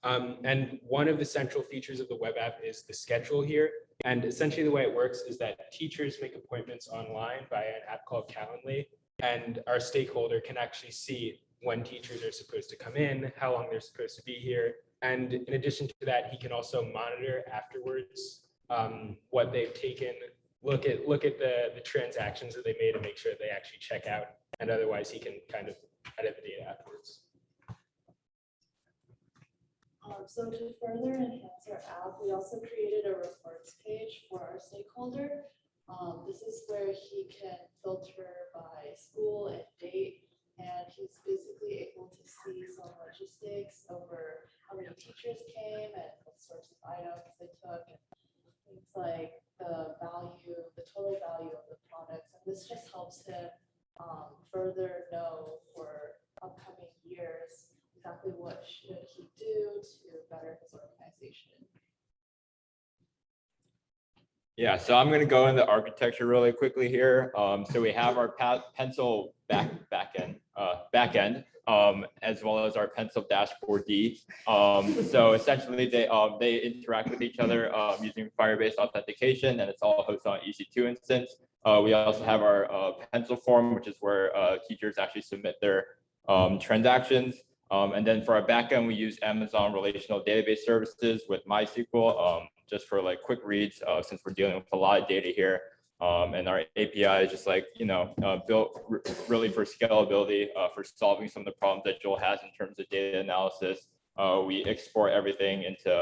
And one of the central features of the web app is the schedule here. And essentially the way it works is that teachers make appointments online via an app called Calendly. And our stakeholder can actually see when teachers are supposed to come in, how long they're supposed to be here. And in addition to that, he can also monitor afterwards what they've taken, look at the transactions that they made and make sure they actually check out. And otherwise he can kind of edit the data afterwards. So to further enhance our app, we also created a reports page for our stakeholder. This is where he can filter by school and date, and he's basically able to see some logistics over how many teachers came and what sorts of items they took, and things like the value, the total value of the products. And this just helps him further know for upcoming years exactly what should he do to better his organization. Yeah, so I'm going to go into architecture really quickly here. So we have our pencil backend, as well as our pencil dashboard D. So essentially, they interact with each other using Firebase authentication, and it's all hosted on EC2 instance. We also have our pencil form, which is where teachers actually submit their transactions. And then for our backend, we use Amazon Relational Database Services with MySQL, just for like quick reads, since we're dealing with a lot of data here. And our API is just like, built really for scalability, for solving some of the problems that Joel has in terms of data analysis. We export everything into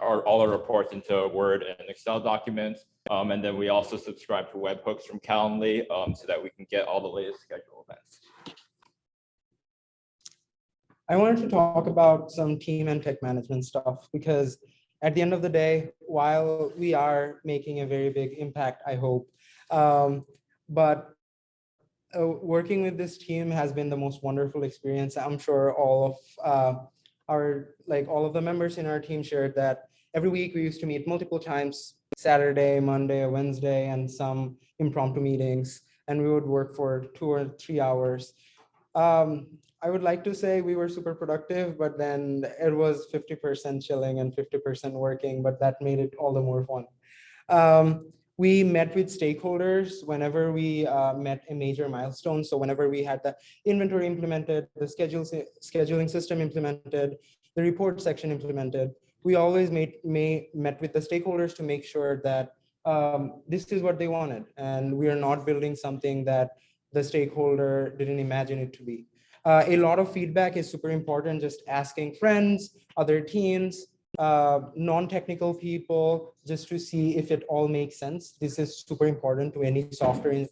all our reports into Word and Excel documents. And then we also subscribe to webhooks from Calendly so that we can get all the latest schedule events. I wanted to talk about some team and tech management stuff because at the end of the day, while we are making a very big impact, I hope, but working with this team has been the most wonderful experience. I'm sure all of all of the members in our team shared that every week we used to meet multiple times, Saturday, Monday, Wednesday, and some impromptu meetings, and we would work for 2 or 3 hours. I would like to say we were super productive, but then it was 50% chilling and 50% working, but that made it all the more fun. We met with stakeholders whenever we met a major milestone. So whenever we had the inventory implemented, the scheduling system implemented, the report section implemented, we always met with the stakeholders to make sure that this is what they wanted. And we are not building something that the stakeholder didn't imagine it to be. A lot of feedback is super important, just asking friends, other teams, non-technical people, just to see if it all makes sense. This is super important to any software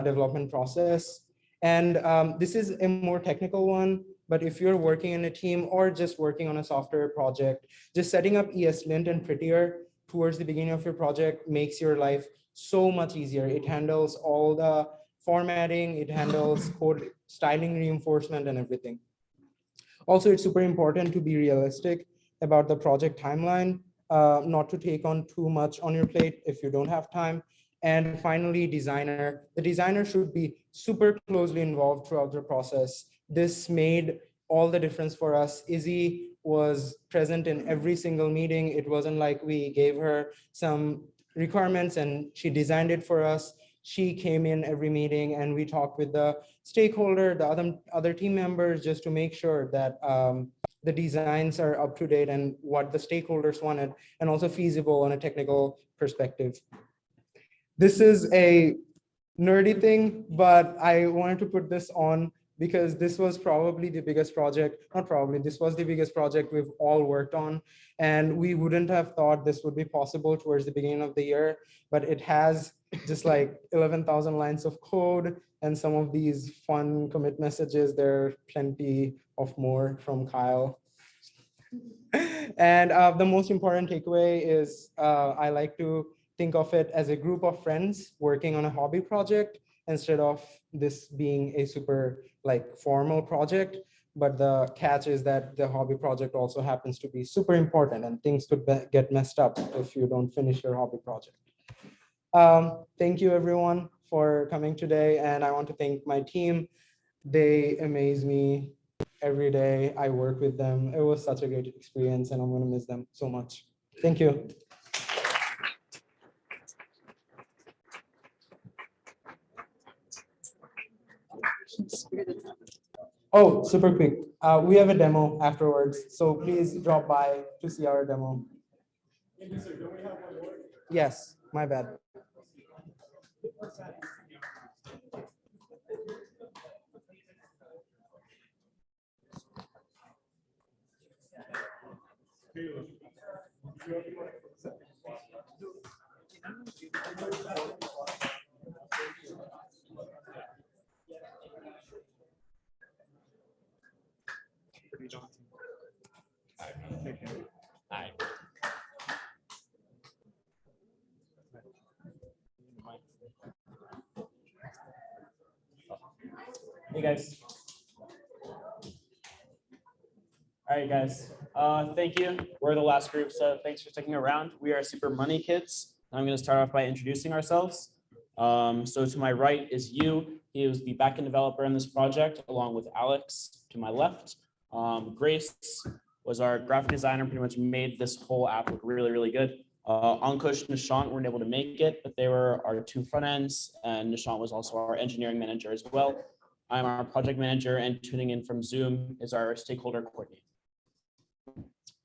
development process. And this is a more technical one, but if you're working in a team or just working on a software project, just setting up ESLint and Prettier towards the beginning of your project makes your life so much easier. It handles all the formatting, it handles code styling reinforcement and everything. Also, it's super important to be realistic about the project timeline, not to take on too much on your plate if you don't have time. And finally, designer. The designer should be super closely involved throughout the process. This made all the difference for us. Izzy was present in every single meeting. It wasn't like we gave her some requirements and she designed it for us. She came in every meeting and we talked with the stakeholder, the other team members, just to make sure that the designs are up to date and what the stakeholders wanted, and also feasible on a technical perspective. This is a nerdy thing, but I wanted to put this on because this was probably the biggest project, not probably, this was the biggest project we've all worked on. And we wouldn't have thought this would be possible towards the beginning of the year, but it has just like 11,000 lines of code and some of these fun commit messages. There are plenty of more from Kyle. And the most important takeaway is I like to think of it as a group of friends working on a hobby project instead of this being a super like formal project. But the catch is that the hobby project also happens to be super important and things could get messed up if you don't finish your hobby project. Thank you everyone for coming today. And I want to thank my team. They amaze me every day I work with them. It was such a great experience and I'm going to miss them so much. Thank you. Oh, super quick. We have a demo afterwards, so please drop by to see our demo. Yes, my bad. Hi. Hey guys. All right, guys. Thank you. We're the last group, so thanks for sticking around. We are Super Money Kids. I'm going to start off by introducing ourselves. So to my right is you. He was the backend developer in this project, along with Alex to my left. Grace was our graphic designer, pretty much made this whole app look really, really good. Ankush and Nishant weren't able to make it, but they were our two front ends, and Nishant was also our engineering manager as well. I'm our project manager, and tuning in from Zoom is our stakeholder coordinator.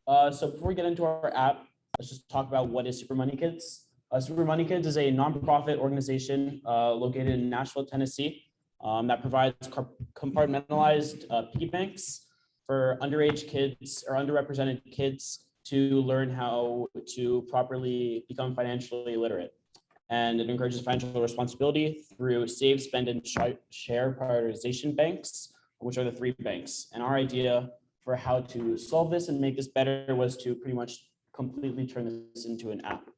So before we get into our app, let's just talk about what is Super Money Kids. Super Money Kids is a nonprofit organization located in Nashville, Tennessee, that provides compartmentalized piggy banks for underage kids or underrepresented kids to learn how to properly become financially literate. And it encourages financial responsibility through save, spend, and share prioritization banks, which are the three banks. And our idea for how to solve this and make this better was to pretty much completely turn this into an app,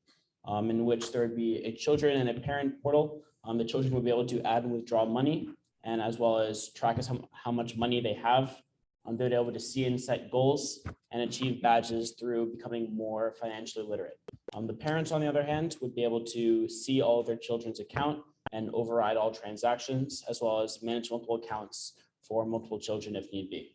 in which there would be a children and a parent portal. The children would be able to add and withdraw money, and as well as track how much money they have. They'd be able to see and set goals and achieve badges through becoming more financially literate. The parents, on the other hand, would be able to see all of their children's account and override all transactions, as well as manage multiple accounts for multiple children if need be.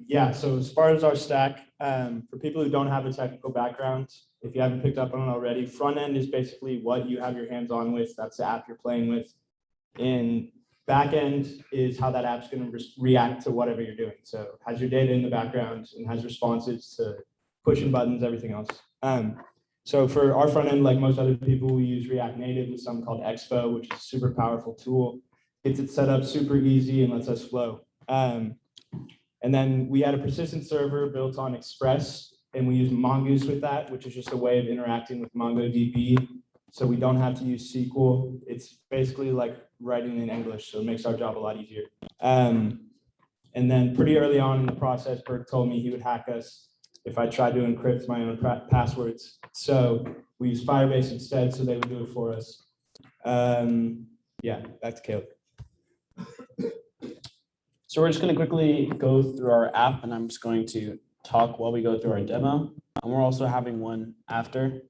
Yeah, so as far as our stack, for people who don't have a technical background, if you haven't picked up on it already, front end is basically what you have your hands on with. That's the app you're playing with. And back end is how that app's going to react to whatever you're doing. So it has your data in the background and has responses to pushing buttons, everything else. So for our front end, like most other people, we use React Native with something called Expo, which is a super powerful tool. Gets it set up super easy and lets us flow. And then we had a persistent server built on Express, and we use Mongoose with that, which is just a way of interacting with MongoDB. So we don't have to use SQL. It's basically like writing in English, so it makes our job a lot easier. And then pretty early on in the process, Bert told me he would hack us if I tried to encrypt my own passwords. So we use Firebase instead, so they would do it for us. Yeah, back to Caleb. So we're just going to quickly go through our app, and I'm just going to talk while we go through our demo. And we're also having one after.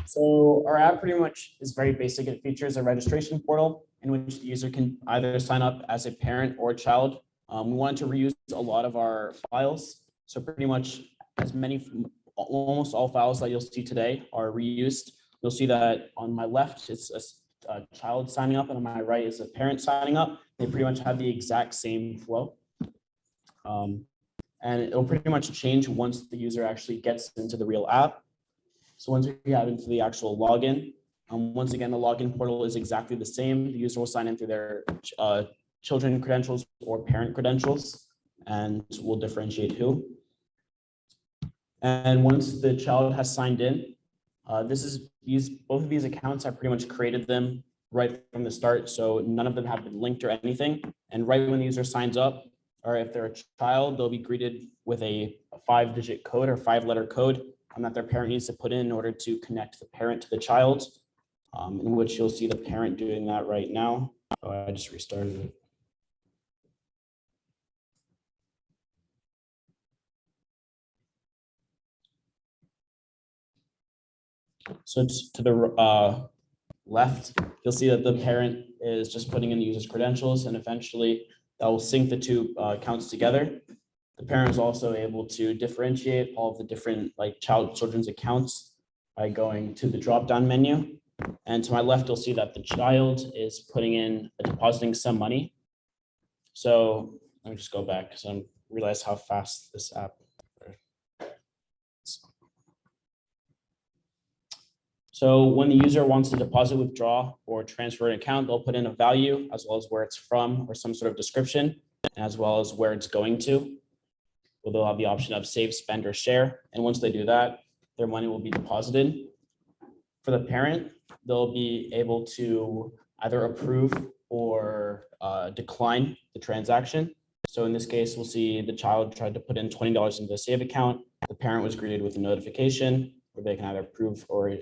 So our app pretty much is very basic. It features a registration portal in which the user can either sign up as a parent or a child. We wanted to reuse a lot of our files. So pretty much almost all files that you'll see today are reused. You'll see that on my left, it's a child signing up, and on my right is a parent signing up. They pretty much have the exact same flow. and it'll pretty much change once the user actually gets into the real app. So once we have into the actual login, once again, the login portal is exactly the same. The user will sign in through their children credentials or parent credentials, and we'll differentiate who. And once the child has signed in, both of these accounts, I pretty much created them right from the start. So none of them have been linked or anything. And right when the user signs up, or if they're a child, they'll be greeted with a 5-digit code or 5-letter code that their parent needs to put in order to connect the parent to the child, in which you'll see the parent doing that right now. Oh, I just restarted it. So to the left, you'll see that the parent is just putting in the user's credentials, and eventually that will sync the two accounts together. The parent is also able to differentiate all of the different children's accounts by going to the drop-down menu. And to my left, you'll see that the child is depositing some money. So let me just go back because I realize how fast this app. So when the user wants to deposit, withdraw, or transfer an account, they'll put in a value as well as where it's from or some sort of description, as well as where it's going to. Well, they'll have the option of save, spend, or share. And once they do that, their money will be deposited. For the parent, they'll be able to either approve or decline the transaction. So in this case, we'll see the child tried to put in $20 into the save account. The parent was greeted with a notification where they can either approve or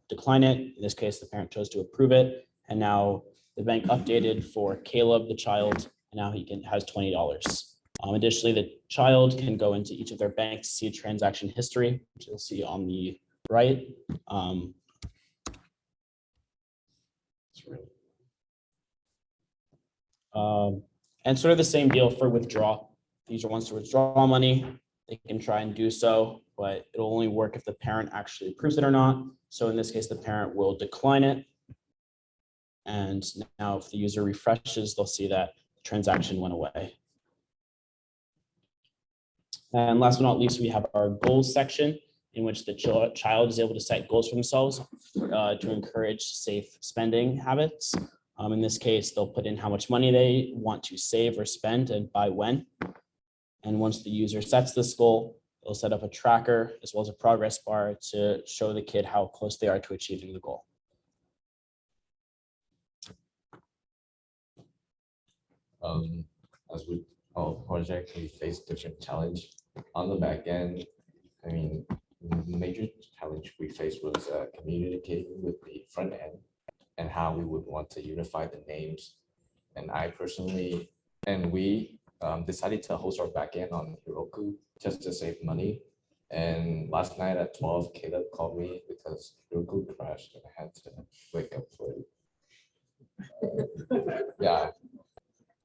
decline it. In this case, the parent chose to approve it. And now the bank updated for Caleb, the child, and now he has $20. Additionally, the child can go into each of their banks to see transaction history, which you'll see on the right. And sort of the same deal for withdraw. The user wants to withdraw money, they can try and do so, but it'll only work if the parent actually approves it or not. So in this case, the parent will decline it. And now if the user refreshes, they'll see that the transaction went away. And last but not least, we have our goals section, in which the child is able to set goals for themselves to encourage safe spending habits. In this case, they'll put in how much money they want to save or spend and by when. And once the user sets this goal, they'll set up a tracker as well as a progress bar to show the kid how close they are to achieving the goal. As with our project, we face different challenge on the back end. I mean, the major challenge we faced was communicating with the front end and how we would want to unify the names. And I personally, and we decided to host our backend on Heroku just to save money. And last night at 12, Caleb called me because Heroku crashed and I had to wake up for it. Yeah.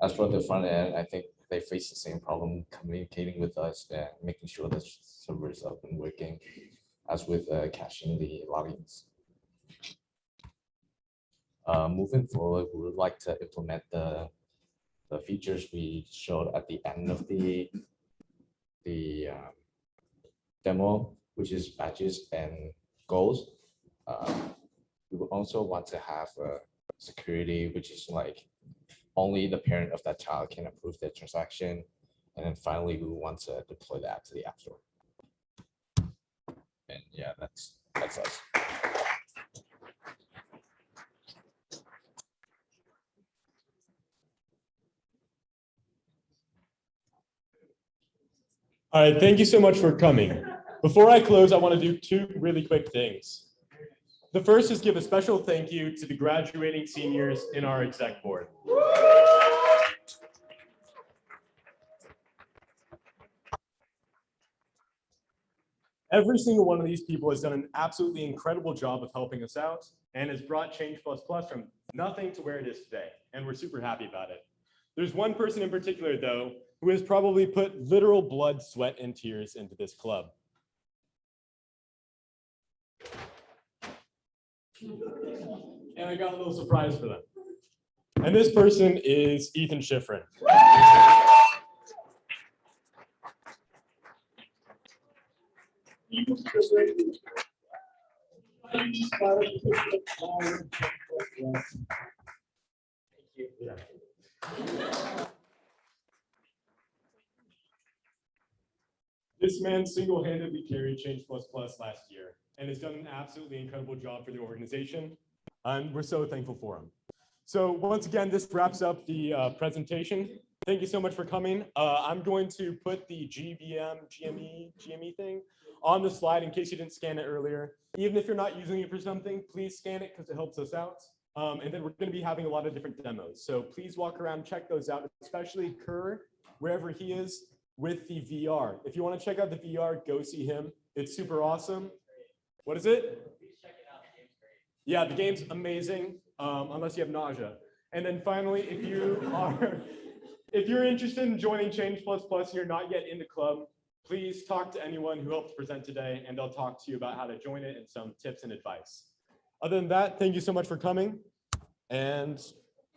As for the front end, I think they face the same problem communicating with us and making sure the server is up and working, as with caching the logins. Moving forward, we would like to implement the features we showed at the end of the demo, which is badges and goals. We would also want to have security, which is like only the parent of that child can approve the transaction. And then finally, we want to deploy that to the App Store. And yeah, that's us. All right, thank you so much for coming. Before I close, I want to do two really quick things. The first is give a special thank you to the graduating seniors in our exec board. Every single one of these people has done an absolutely incredible job of helping us out and has brought Change++ from nothing to where it is today. And we're super happy about it. There's one person in particular, though, who has probably put literal blood, sweat, and tears into this club. And I got a little surprise for them. And this person is Ethan Schifrin. This man single-handedly carried Change++ last year and has done an absolutely incredible job for the organization. And we're so thankful for him. So once again, this wraps up the presentation. Thank you so much for coming. I'm going to put the GME thing on the slide in case you didn't scan it earlier. Even if you're not using it for something, please scan it because it helps us out. And then we're going to be having a lot of different demos. So please walk around, check those out, especially Kerr, wherever he is, with the VR. If you want to check out the VR, go see him. It's super awesome. What is it? Yeah, the game's amazing, unless you have nausea. And then finally, if you're interested in joining Change++ and you're not yet in the club, please talk to anyone who helped present today, and they'll talk to you about how to join it and some tips and advice. Other than that, thank you so much for coming, and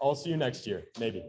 I'll see you next year, maybe.